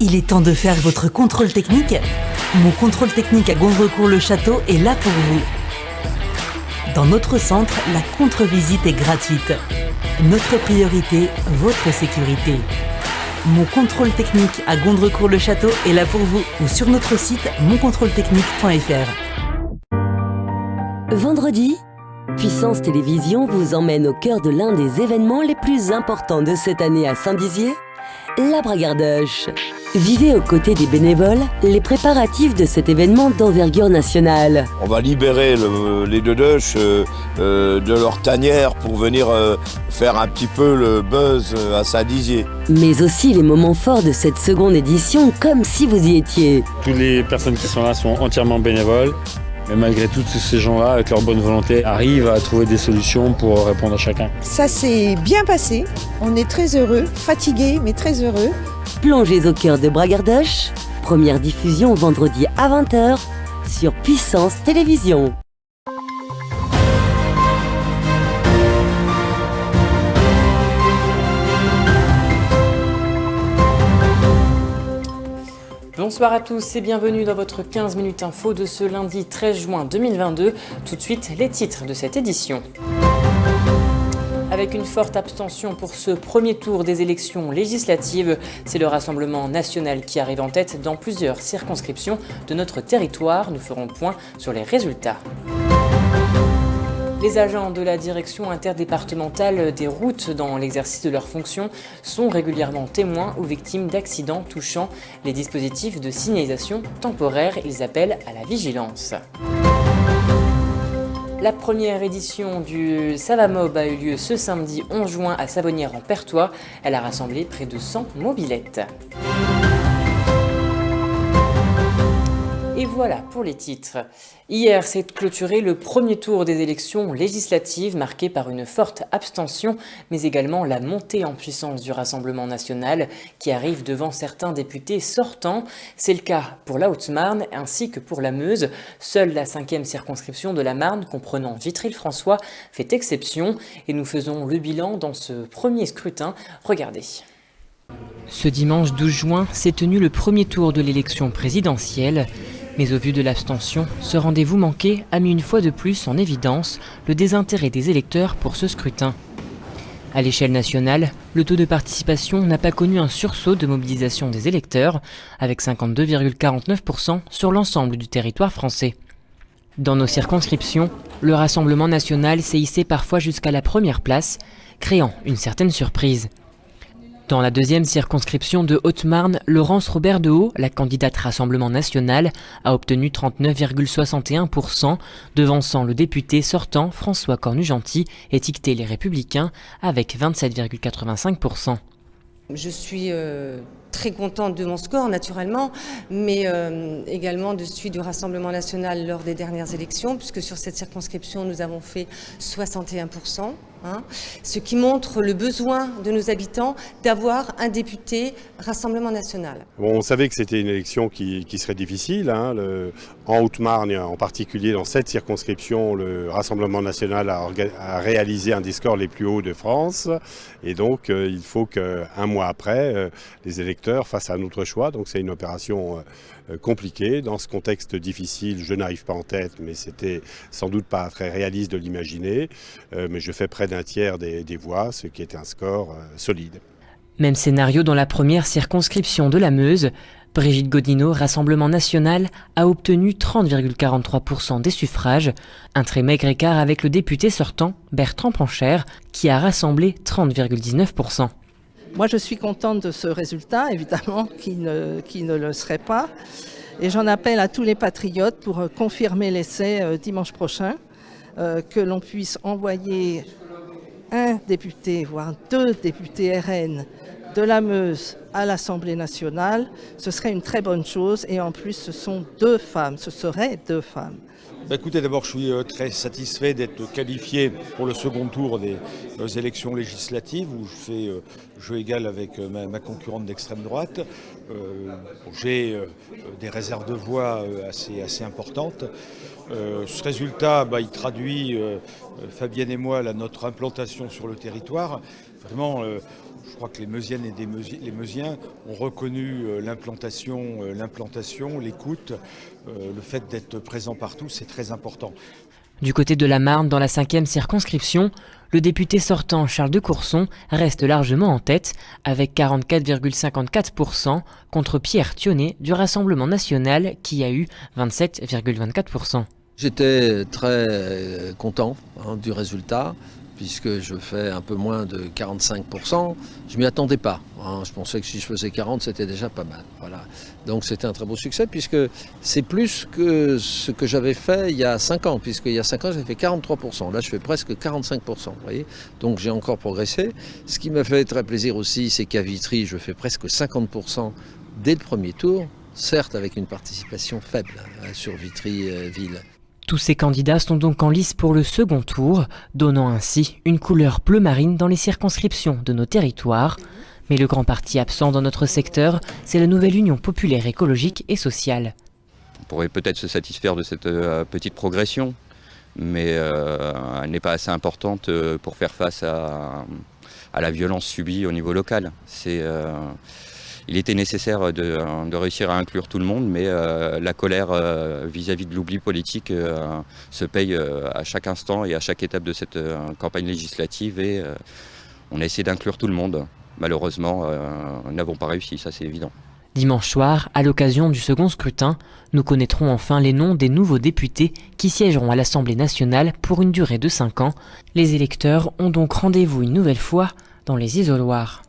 Il est temps de faire votre contrôle technique. Mon contrôle technique à Gondrecourt-le-Château est là pour vous. Dans notre centre, la contre-visite est gratuite. Notre priorité, votre sécurité. Mon contrôle technique à Gondrecourt-le-Château est là pour vous ou sur notre site moncontrôletechnique.fr. Vendredi, Puissance Télévision vous emmène au cœur de l'un des événements les plus importants de cette année à Saint-Dizier, la Bragardoche. Vivez aux côtés des bénévoles les préparatifs de cet événement d'envergure nationale. On va libérer les Dedoches de leur tanière pour venir faire un petit peu le buzz à Saint-Dizier. Mais aussi les moments forts de cette seconde édition, comme si vous y étiez. Toutes les personnes qui sont là sont entièrement bénévoles. Mais malgré tout, ces gens-là, avec leur bonne volonté, arrivent à trouver des solutions pour répondre à chacun. Ça s'est bien passé. On est très heureux, fatigués, mais très heureux. Plongez au cœur de Bragardoche. Première diffusion vendredi à 20h sur Puissance Télévision. Bonsoir à tous et bienvenue dans votre 15 minutes info de ce lundi 13 juin 2022. Tout de suite, les titres de cette édition. Avec une forte abstention pour ce premier tour des élections législatives, c'est le Rassemblement national qui arrive en tête dans plusieurs circonscriptions de notre territoire. Nous ferons point sur les résultats. Les agents de la direction interdépartementale des routes dans l'exercice de leurs fonctions sont régulièrement témoins ou victimes d'accidents touchant les dispositifs de signalisation temporaire. Ils appellent à la vigilance. La première édition du Savamob a eu lieu ce samedi 11 juin à Savonnières-en-Perthois. Elle a rassemblé près de 100 mobylettes. Et voilà pour les titres. Hier s'est clôturé le premier tour des élections législatives marqué par une forte abstention, mais également la montée en puissance du Rassemblement national qui arrive devant certains députés sortants. C'est le cas pour la Haute-Marne ainsi que pour la Meuse. Seule la 5e circonscription de la Marne, comprenant Vitry-le-François, fait exception et nous faisons le bilan dans ce premier scrutin. Regardez. Ce dimanche 12 juin s'est tenu le premier tour de l'élection présidentielle. Mais au vu de l'abstention, ce rendez-vous manqué a mis une fois de plus en évidence le désintérêt des électeurs pour ce scrutin. À l'échelle nationale, le taux de participation n'a pas connu un sursaut de mobilisation des électeurs, avec 52,49% sur l'ensemble du territoire français. Dans nos circonscriptions, le Rassemblement national s'est hissé parfois jusqu'à la première place, créant une certaine surprise. Dans la deuxième circonscription de Haute-Marne, Laurence Robert de Haut, la candidate Rassemblement national, a obtenu 39,61%, devançant le député sortant François Cornu-Gentil, étiqueté Les Républicains, avec 27,85%. Je suis très contente de mon score, naturellement, mais également de celui du Rassemblement national lors des dernières élections, puisque sur cette circonscription, nous avons fait 61%. Ce qui montre le besoin de nos habitants d'avoir un député Rassemblement national. Bon, on savait que c'était une élection qui serait difficile. En Haute-Marne, en particulier dans cette circonscription, le Rassemblement national a réalisé un des scores les plus hauts de France. Et donc, il faut qu'un mois après, les électeurs fassent un autre choix. Donc, c'est une opération compliquée. Dans ce contexte difficile, je n'arrive pas en tête, mais c'était sans doute pas très réaliste de l'imaginer. Mais je fais près d'un tiers des voix, ce qui est un score solide. Même scénario dans la première circonscription de la Meuse. Brigitte Godinot, Rassemblement national, a obtenu 30,43% des suffrages, un très maigre écart avec le député sortant, Bertrand Pancher, qui a rassemblé 30,19%. Moi, je suis contente de ce résultat, évidemment, qui ne le serait pas. Et j'en appelle à tous les patriotes pour confirmer l'essai dimanche prochain, que l'on puisse envoyer un député, voire 2 députés RN de la Meuse à l'Assemblée nationale. Ce serait une très bonne chose et en plus, ce sont 2 femmes, ce seraient 2 femmes. Écoutez, d'abord, je suis très satisfait d'être qualifié pour le second tour des élections législatives où je fais jeu égal avec ma concurrente d'extrême droite. J'ai des réserves de voix assez importantes. Ce résultat, il traduit, Fabienne et moi, notre implantation sur le territoire. Vraiment, je crois que les Meusiennes et les Meusiens ont reconnu l'implantation, l'écoute, le fait d'être présent partout, c'est très important. Du côté de la Marne, dans la 5e circonscription, le député sortant Charles de Courson reste largement en tête avec 44,54% contre Pierre Thionnet du Rassemblement national qui a eu 27,24%. J'étais très content du résultat, puisque je fais un peu moins de 45%. Je ne m'y attendais pas. Je pensais que si je faisais 40, c'était déjà pas mal. Voilà. Donc c'était un très beau succès, puisque c'est plus que ce que j'avais fait il y a 5 ans, puisqu'il y a 5 ans, j'avais fait 43%. Là, je fais presque 45%. Vous voyez, donc j'ai encore progressé. Ce qui m'a fait très plaisir aussi, c'est qu'à Vitry, je fais presque 50% dès le premier tour, certes avec une participation faible sur Vitry-Ville. Tous ces candidats sont donc en lice pour le second tour, donnant ainsi une couleur bleu marine dans les circonscriptions de nos territoires. Mais le grand parti absent dans notre secteur, c'est la nouvelle Union populaire écologique et sociale. On pourrait peut-être se satisfaire de cette petite progression, mais elle n'est pas assez importante pour faire face à la violence subie au niveau local. Il était nécessaire de réussir à inclure tout le monde, mais la colère vis-à-vis de l'oubli politique se paye à chaque instant et à chaque étape de cette campagne législative. Et on a essayé d'inclure tout le monde. Malheureusement, nous n'avons pas réussi, ça c'est évident. Dimanche soir, à l'occasion du second scrutin, nous connaîtrons enfin les noms des nouveaux députés qui siégeront à l'Assemblée nationale pour une durée de 5 ans. Les électeurs ont donc rendez-vous une nouvelle fois dans les isoloirs.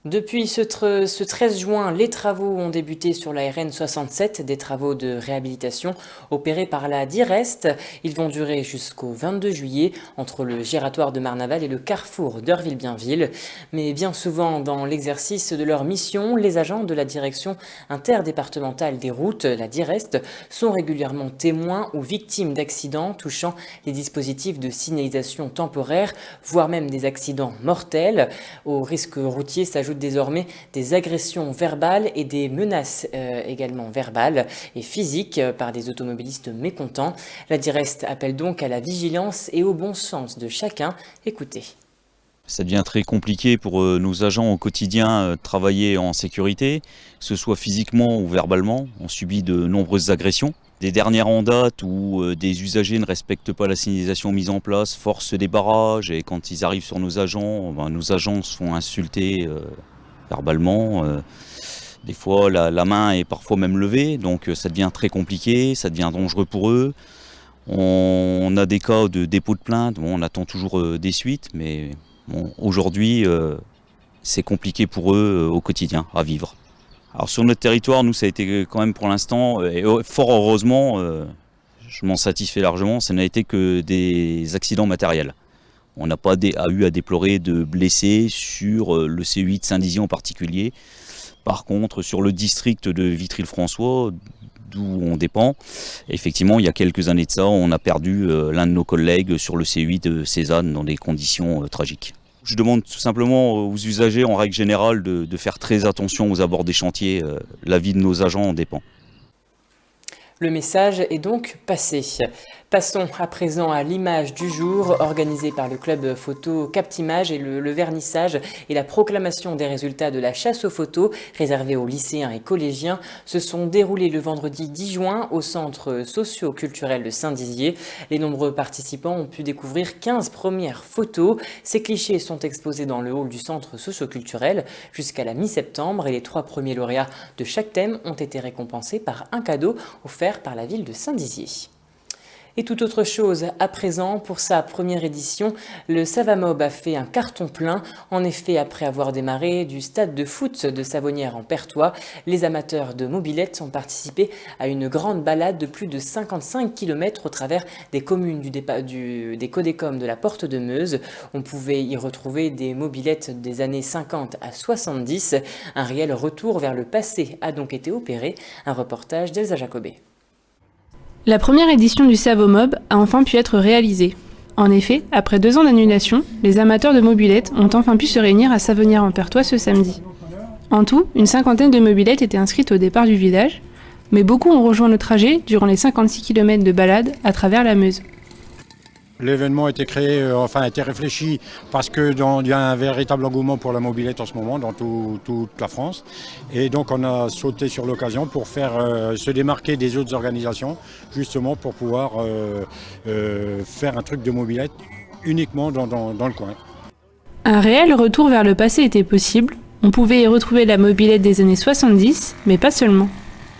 Depuis ce 13 juin, les travaux ont débuté sur la RN 67, des travaux de réhabilitation opérés par la DIREST. Ils vont durer jusqu'au 22 juillet entre le giratoire de Marnaval et le carrefour d'Heurville-Bienville. Mais bien souvent, dans l'exercice de leur mission, les agents de la direction interdépartementale des routes, la DIREST, sont régulièrement témoins ou victimes d'accidents touchant les dispositifs de signalisation temporaire, voire même des accidents mortels. Au risque routier s'ajoutent désormais des agressions verbales et des menaces également verbales et physiques par des automobilistes mécontents. La DIREST appelle donc à la vigilance et au bon sens de chacun. Écoutez. Ça devient très compliqué pour nos agents au quotidien de travailler en sécurité, que ce soit physiquement ou verbalement. On subit de nombreuses agressions. Des dernières en date où des usagers ne respectent pas la signalisation mise en place, forcent des barrages et quand ils arrivent sur nos agents se font insulter verbalement. Des fois la main est parfois même levée, donc ça devient très compliqué, ça devient dangereux pour eux. On a des cas de dépôt de plainte, on attend toujours des suites, mais aujourd'hui c'est compliqué pour eux au quotidien à vivre. Alors sur notre territoire, nous ça a été quand même pour l'instant, et fort heureusement, je m'en satisfais largement, ça n'a été que des accidents matériels. On n'a pas eu à déplorer de blessés sur le C8 Saint-Dizier en particulier. Par contre, sur le district de Vitry-le-François, d'où on dépend, effectivement, il y a quelques années de ça, on a perdu l'un de nos collègues sur le C8 de Cézanne dans des conditions tragiques. Je demande tout simplement aux usagers, en règle générale, de faire très attention aux abords des chantiers. La vie de nos agents en dépend. Le message est donc passé. Passons à présent à l'image du jour, organisée par le club photo Captimage et le vernissage et la proclamation des résultats de la chasse aux photos réservée aux lycéens et collégiens se sont déroulés le vendredi 10 juin au centre socio-culturel de Saint-Dizier. Les nombreux participants ont pu découvrir 15 premières photos. Ces clichés sont exposés dans le hall du centre socio-culturel jusqu'à la mi-septembre et les 3 premiers lauréats de chaque thème ont été récompensés par un cadeau offert par la ville de Saint-Dizier. Et toute autre chose, à présent, pour sa première édition, le Savamob a fait un carton plein. En effet, après avoir démarré du stade de foot de Savonnières en Perthois, les amateurs de mobylettes ont participé à une grande balade de plus de 55 km au travers des communes des Codécombes de la Porte de Meuse. On pouvait y retrouver des mobylettes des années 50 à 70. Un réel retour vers le passé a donc été opéré. Un reportage d'Elsa Jacobet. La première édition du Savomob a enfin pu être réalisée. En effet, après 2 ans d'annulation, les amateurs de mobylettes ont enfin pu se réunir à Savonnières en Perthois ce samedi. En tout, une 50aine de mobylettes étaient inscrites au départ du village, mais beaucoup ont rejoint le trajet durant les 56 km de balade à travers la Meuse. L'événement a été créé, a été réfléchi parce qu'il y a un véritable engouement pour la mobilette en ce moment dans toute la France. Et donc on a sauté sur l'occasion pour faire se démarquer des autres organisations, justement pour pouvoir faire un truc de mobilette uniquement dans le coin. Un réel retour vers le passé était possible. On pouvait y retrouver la mobilette des années 70, mais pas seulement.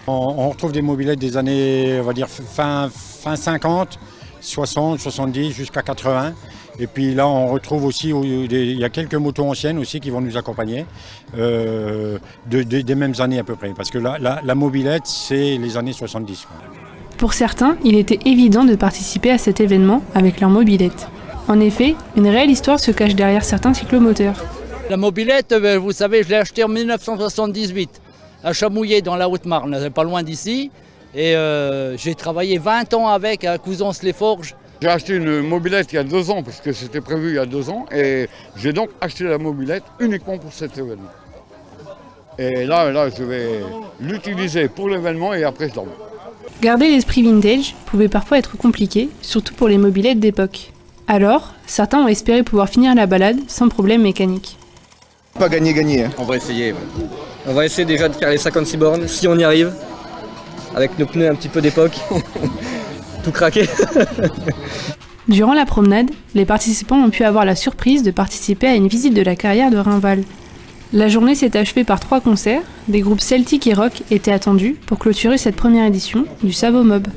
On retrouve des mobilettes des années, on va dire, fin 50, 60, 70 jusqu'à 80. Et puis là, on retrouve aussi, il y a quelques motos anciennes aussi qui vont nous accompagner, des mêmes années à peu près. Parce que la mobilette, c'est les années 70. Pour certains, il était évident de participer à cet événement avec leur mobilette. En effet, une réelle histoire se cache derrière certains cyclomoteurs. La mobilette, vous savez, je l'ai achetée en 1978. À Chamouillet, dans la Haute-Marne, pas loin d'ici. Et j'ai travaillé 20 ans avec à Couzance-les-Forges. J'ai acheté une mobilette il y a 2 ans, parce que c'était prévu il y a 2 ans. Et j'ai donc acheté la mobilette uniquement pour cet événement. Et là je vais l'utiliser pour l'événement et après je l'envoie. Garder l'esprit vintage pouvait parfois être compliqué, surtout pour les mobilettes d'époque. Alors, certains ont espéré pouvoir finir la balade sans problème mécanique. Pas gagner. Hein. On va essayer. Ouais. On va essayer déjà de faire les 56 bornes, si on y arrive. Avec nos pneus un petit peu d'époque. Tout craqué. Durant la promenade, les participants ont pu avoir la surprise de participer à une visite de la carrière de Rainval. La journée s'est achevée par 3 concerts. Des groupes celtiques et rock étaient attendus pour clôturer cette première édition du Savomob.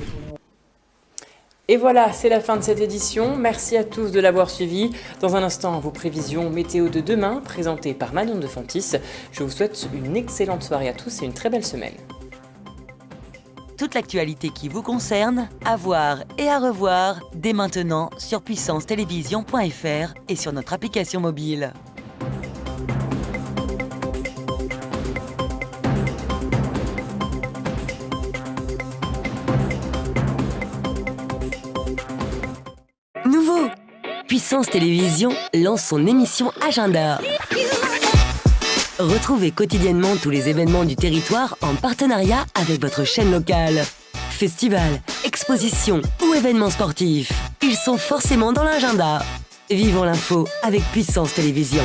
Et voilà, c'est la fin de cette édition. Merci à tous de l'avoir suivi. Dans un instant, vos prévisions météo de demain, présentées par Manon de Fontis. Je vous souhaite une excellente soirée à tous et une très belle semaine. Toute l'actualité qui vous concerne, à voir et à revoir dès maintenant sur puissancetélévision.fr et sur notre application mobile. Nouveau, Puissance Télévision lance son émission Agenda. Retrouvez quotidiennement tous les événements du territoire en partenariat avec votre chaîne locale. Festivals, expositions ou événements sportifs, ils sont forcément dans l'agenda. Vivons l'info avec Puissance Télévision.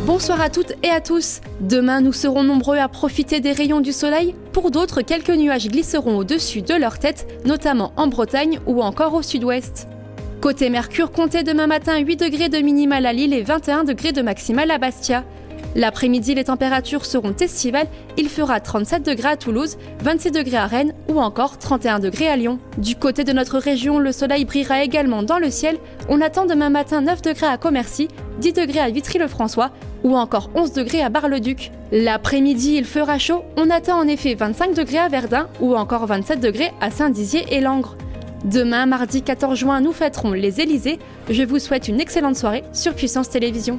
Bonsoir à toutes et à tous. Demain, nous serons nombreux à profiter des rayons du soleil. Pour d'autres, quelques nuages glisseront au-dessus de leur tête, notamment en Bretagne ou encore au sud-ouest. Côté Mercure, comptez demain matin 8 degrés de minimal à Lille et 21 degrés de maximal à Bastia. L'après-midi, les températures seront estivales. Il fera 37 degrés à Toulouse, 26 degrés à Rennes ou encore 31 degrés à Lyon. Du côté de notre région, le soleil brillera également dans le ciel. On attend demain matin 9 degrés à Commercy, 10 degrés à Vitry-le-François ou encore 11 degrés à Bar-le-Duc. L'après-midi, il fera chaud. On attend en effet 25 degrés à Verdun ou encore 27 degrés à Saint-Dizier et Langres. Demain, mardi 14 juin, nous fêterons les Élysées. Je vous souhaite une excellente soirée sur Puissance Télévision.